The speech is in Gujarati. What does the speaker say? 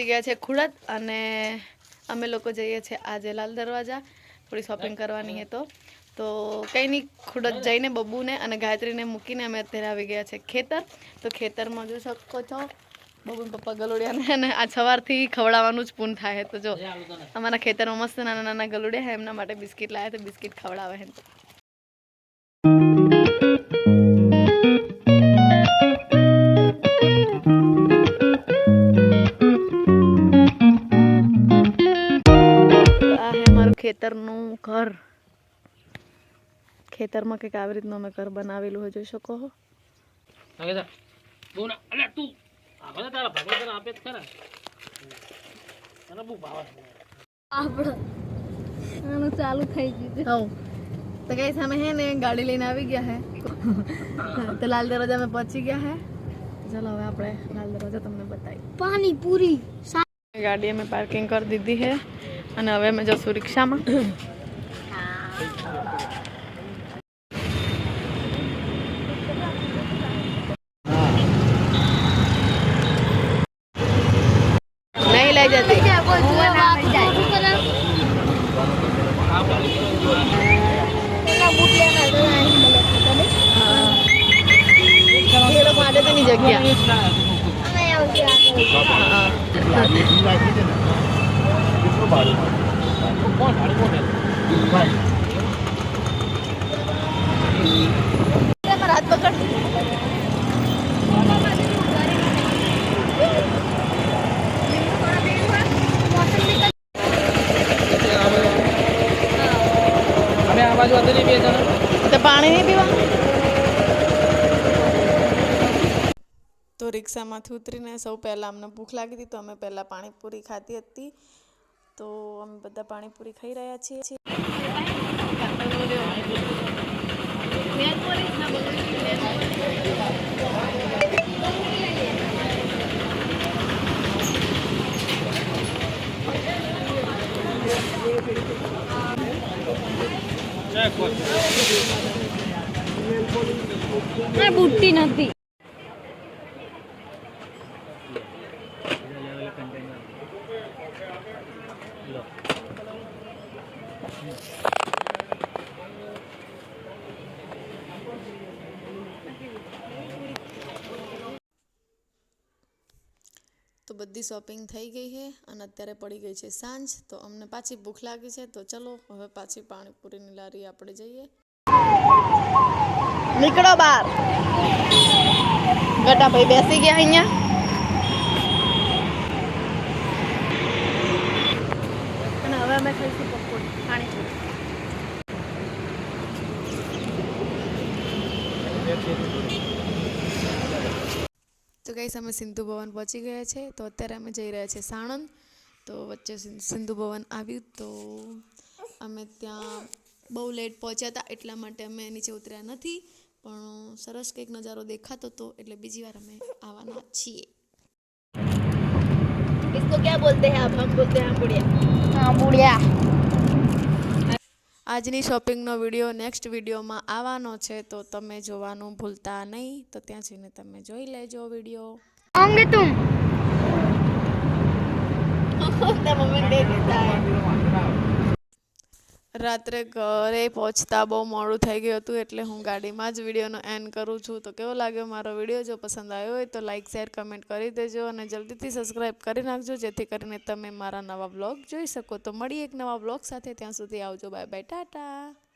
ગયા છે ખુડત અને અમે લોકો જઈએ છીએ આજે લાલ દરવાજા થોડી શોપિંગ કરવાની હે તો કંઈ નહીં ખુડત જઈને બબ્બુને અને ગાયત્રીને મૂકીને અમે અત્યારે આવી ગયા છે ખેતર તો ખેતરમાં જોઈ શકો છો બબ્બુ પપ્પા ગલુડિયાને અને આ સવારથી ખવડાવવાનું જ પૂન થાય તો જો અમારા ખેતરમાં મસ્ત નાના નાના ગલુડિયા હે એમના માટે બિસ્કિટ લાવ્યા તો બિસ્કિટ ખવડાવે હે ખેતરનું ઘર ખેતરમાં કંઈક આવી રીતનું અમે ઘર બનાવેલું હોય જોઈ શકો છો ચાલુ થઈ ગયું તો કઈ સામે હે ને ગાડી લઈને આવી ગયા હે તો લાલ દરવાજા में પહોંચી ગયા હે ચલો હવે આપણે લાલ દરવાજા તમને બતાવી પાણીપુરી ગાડી અમે પાર્કિંગ કરી દીધી હે અને હવે અમે જશું રિક્ષામાં नहीं ले जाती ये लोग आते तो नहीं जगह हाथ पकड़ तो पानी नहीं पीवा तो रिक्शाમાંથી ઉતરીને સૌ પહેલાં અમને ભૂખ લાગી હતી તો અમે પહેલાં પાણીપુરી ખાધી હતી તો અમે બધા પાણીપુરી ખાઈ રહ્યા છીએ બુટ્ટી નથી તો બધી શોપિંગ થઈ ગઈ છે અને અત્યારે પડી ગઈ છે સાંજ તો અમને પાછી ભૂખ લાગી છે તો ચલો હવે પાછી પાણીપુરીની લારી આપણે જઈએ નીકળો બહાર ગટા ભાઈ બેસી ગયા અહીંયા અને હવે અમે ખાઈશું પકોડી પાણીપુરી તો ગાઈસ અમે સિંધુ ભવન પહોંચી ગયા છે તો અત્યારે અમે જઈ રહ્યા છીએ સાણંદ તો વચ્ચે સિંધુ ભવન આવ્યું તો અમે ત્યાં બહુ લેટ પહોંચ્યા હતા એટલા માટે અમે નીચે ઉતર્યા નથી પણ સરસ કંઈક નજારો દેખાતો હતો એટલે બીજી વાર અમે આવવાના છીએ इसको क्या बोलते हैं आप हम बोलते हैं बुढ़िया हाँ बुढ़िया આજની શોપિંગનો વિડીયો નેક્સ્ટ વિડીયોમાં આવવાનો છે તો તમે જોવાનું ભૂલતા નહીં તો ત્યાં જઈને તમે જોઈ લેજો વિડીયો આંગે તુમ રાત્રે ઘરે પહોંચતા બહુ મોડું થઈ ગયું હતું એટલે હું ગાડીમાં જ વિડીયોનો એન્ડ કરું છું તો કેવો લાગ્યો મારો વિડીયો જો પસંદ આવ્યો હોય તો લાઇક શેર કમેન્ટ કરી દેજો અને જલ્દીથી સબસ્ક્રાઈબ કરી નાખજો જેથી કરીને તમે મારા નવા બ્લોગ જોઈ શકો તો મળીએ એક નવા બ્લોગ સાથે ત્યાં સુધી આવજો બાય બાય ટાટા